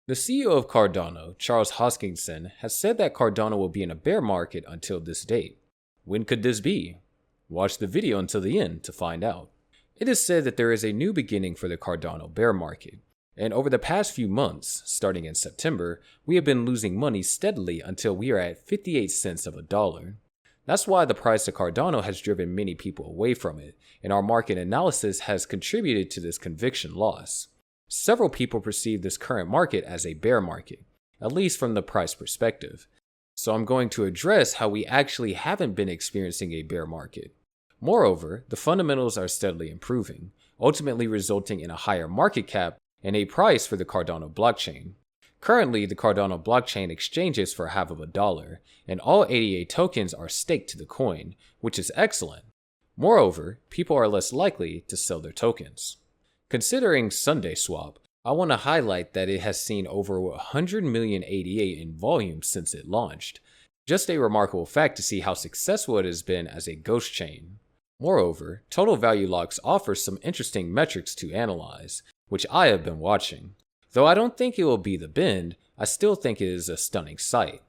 The CEO of Cardano, Charles Hoskinson, has said that Cardano will be in a bear market until this date. When could this be? Watch the video until the end to find out. It is said that there is a new beginning for the Cardano bear market, and over the past few months, starting in September, we have been losing money steadily until we are at 58 cents of a dollar. That's why the price of Cardano has driven many people away from it, and our market analysis has contributed to this conviction loss. Several people perceive this current market as a bear market, at least from the price perspective. So I'm going to address how we actually haven't been experiencing a bear market. Moreover, the fundamentals are steadily improving, ultimately resulting in a higher market cap and a price for the Cardano blockchain. Currently, the Cardano blockchain exchanges for half of a dollar, and all ADA tokens are staked to the coin, which is excellent. Moreover, people are less likely to sell their tokens. Considering SundaeSwap, I want to highlight that it has seen over 100 million ADA in volume since it launched. Just a remarkable fact to see how successful it has been as a ghost chain. Moreover, Total Value Locks offers some interesting metrics to analyze, which I have been watching. Though I don't think it will be the bend, I still think it is a stunning sight.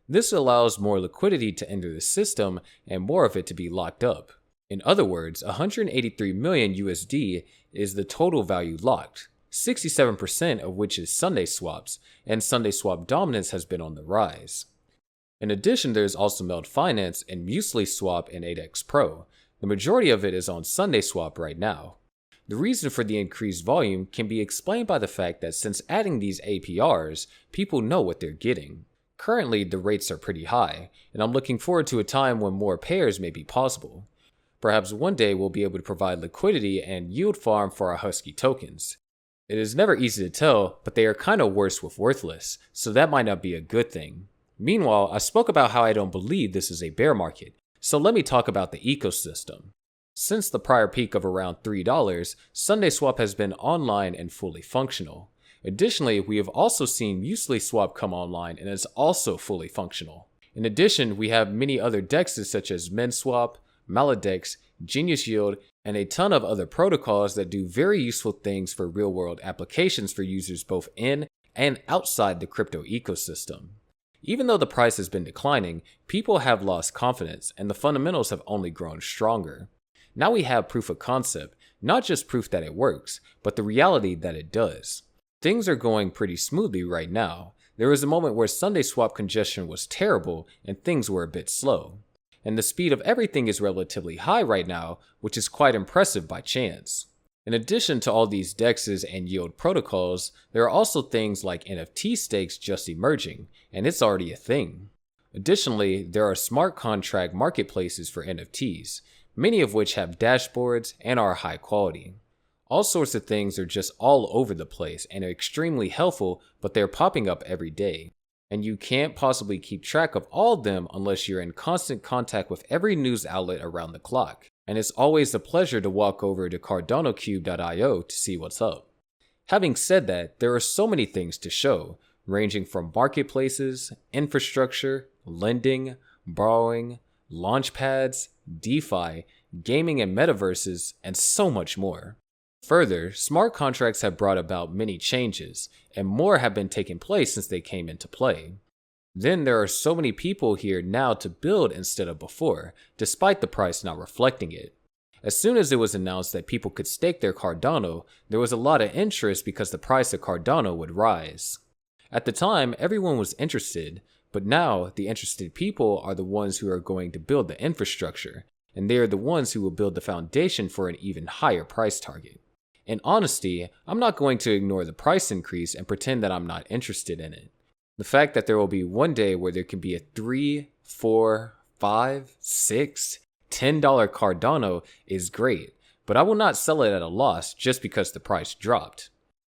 This allows more liquidity to enter the system and more of it to be locked up. In other words, 183 million USD is the total value locked, 67% of which is SundaeSwaps, and SundaeSwap dominance has been on the rise. In addition, there is also Meld Finance and MuesliSwap and 8x Pro. The majority of it is on SundaeSwap right now. The reason for the increased volume can be explained by the fact that since adding these APRs, people know what they're getting. Currently, the rates are pretty high, and I'm looking forward to a time when more pairs may be possible. Perhaps one day we'll be able to provide liquidity and yield farm for our Husky tokens. It is never easy to tell, but they are kinda worse with worthless, so that might not be a good thing. Meanwhile, I spoke about how I don't believe this is a bear market, so let me talk about the ecosystem. Since the prior peak of around $3, SundaeSwap has been online and fully functional. Additionally, we have also seen MuesliSwap come online and is also fully functional. In addition, we have many other dexes such as MenSwap, Maladex, Genius Yield, and a ton of other protocols that do very useful things for real-world applications for users both in and outside the crypto ecosystem. Even though the price has been declining, people have lost confidence and the fundamentals have only grown stronger. Now we have proof of concept, not just proof that it works, but the reality that it does. Things are going pretty smoothly right now. There was a moment where SundaeSwap congestion was terrible and things were a bit slow. And the speed of everything is relatively high right now, which is quite impressive by chance. In addition to all these DEXs and yield protocols, there are also things like NFT stakes just emerging, and it's already a thing. Additionally, there are smart contract marketplaces for NFTs, many of which have dashboards and are high quality. All sorts of things are just all over the place and are extremely helpful, but they're popping up every day. And you can't possibly keep track of all of them unless you're in constant contact with every news outlet around the clock. And it's always a pleasure to walk over to CardanoCube.io to see what's up. Having said that, there are so many things to show, ranging from marketplaces, infrastructure, lending, borrowing, launchpads, DeFi, gaming and metaverses, and so much more. Further, smart contracts have brought about many changes, and more have been taking place since they came into play. Then there are so many people here now to build instead of before, despite the price not reflecting it. As soon as it was announced that people could stake their Cardano, there was a lot of interest because the price of Cardano would rise. At the time, everyone was interested, but now the interested people are the ones who are going to build the infrastructure, and they are the ones who will build the foundation for an even higher price target. In honesty, I'm not going to ignore the price increase and pretend that I'm not interested in it. The fact that there will be one day where there can be a $3, $4, $5, $6, $10 Cardano is great, but I will not sell it at a loss just because the price dropped.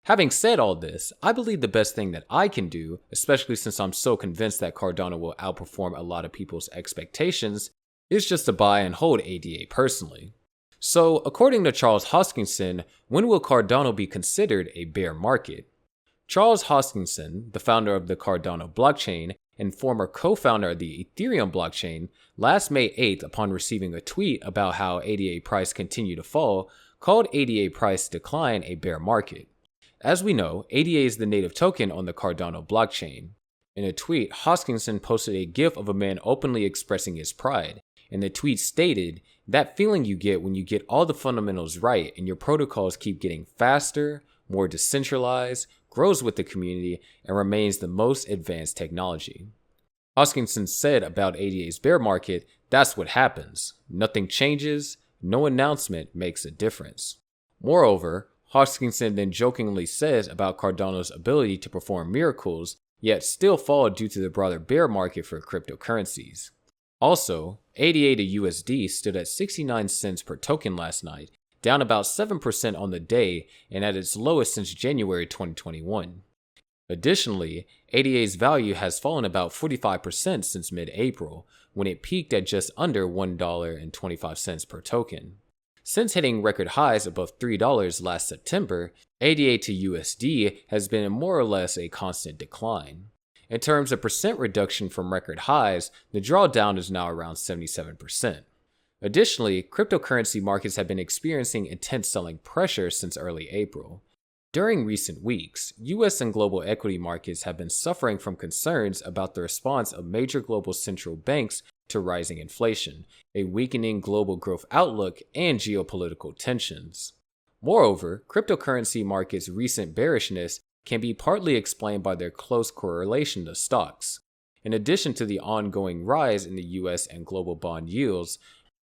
Having said all this, I believe the best thing that I can do, especially since I'm so convinced that Cardano will outperform a lot of people's expectations, is just to buy and hold ADA personally. So, according to Charles Hoskinson, when will Cardano be considered a bear market? Charles Hoskinson, the founder of the Cardano blockchain and former co-founder of the Ethereum blockchain, last May 8th, upon receiving a tweet about how ADA price continued to fall, called ADA price decline a bear market. As we know, ADA is the native token on the Cardano blockchain. In a tweet, Hoskinson posted a gif of a man openly expressing his pride, and the tweet stated, "That feeling you get when you get all the fundamentals right and your protocols keep getting faster, more decentralized, grows with the community, and remains the most advanced technology." Hoskinson said about ADA's bear market, "That's what happens. Nothing changes, no announcement makes a difference." Moreover, Hoskinson then jokingly says about Cardano's ability to perform miracles, yet still fall due to the broader bear market for cryptocurrencies. Also, ADA to USD stood at 69 cents per token last night, down about 7% on the day and at its lowest since January 2021. Additionally, ADA's value has fallen about 45% since mid-April, when it peaked at just under $1.25 per token. Since hitting record highs above $3 last September, ADA to USD has been in more or less a constant decline. In terms of percent reduction from record highs, the drawdown is now around 77%. Additionally, cryptocurrency markets have been experiencing intense selling pressure since early April. During recent weeks, US and global equity markets have been suffering from concerns about the response of major global central banks to rising inflation, a weakening global growth outlook, and geopolitical tensions. Moreover, cryptocurrency markets' recent bearishness can be partly explained by their close correlation to stocks. In addition to the ongoing rise in the US and global bond yields,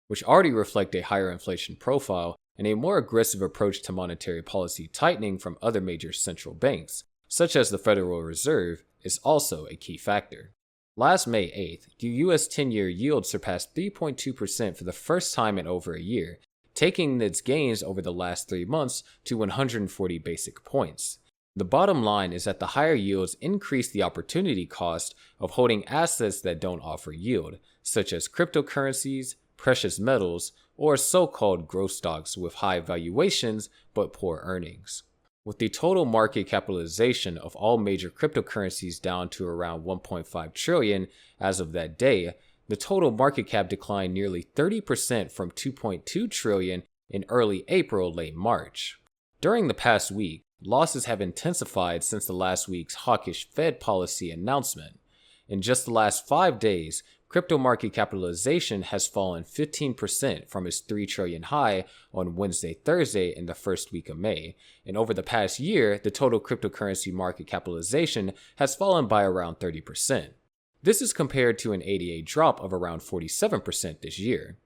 which already reflect a higher inflation profile and a more aggressive approach to monetary policy tightening from other major central banks, such as the Federal Reserve, is also a key factor. Last May 8th, the US 10-year yield surpassed 3.2% for the first time in over a year, taking its gains over the last 3 months to 140 basic points. The bottom line is that the higher yields increase the opportunity cost of holding assets that don't offer yield, such as cryptocurrencies, precious metals, or so-called growth stocks with high valuations but poor earnings. With the total market capitalization of all major cryptocurrencies down to around 1.5 trillion as of that day, the total market cap declined nearly 30% from 2.2 trillion in early April, late March. During the past week, losses have intensified since the last week's hawkish Fed policy announcement. In just the last 5 days, crypto market capitalization has fallen 15% from its 3 trillion high on Thursday in the first week of May, and over the past year, the total cryptocurrency market capitalization has fallen by around 30%. This is compared to an ADA drop of around 47% this year.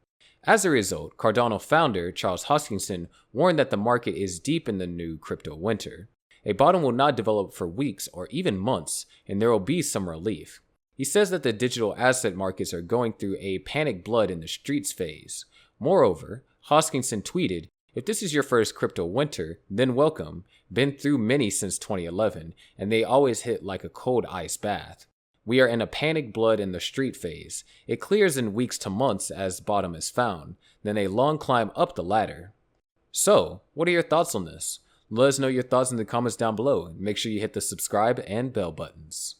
As a result, Cardano founder Charles Hoskinson warned that the market is deep in the new crypto winter. A bottom will not develop for weeks or even months, and there will be some relief. He says that the digital asset markets are going through a panic blood in the streets phase. Moreover, Hoskinson tweeted, "If this is your first crypto winter, then welcome. Been through many since 2011, and they always hit like a cold ice bath. We are in a panic blood in the street phase. It clears in weeks to months as bottom is found, then a long climb up the ladder." So, what are your thoughts on this? Let us know your thoughts in the comments down below. Make sure you hit the subscribe and bell buttons.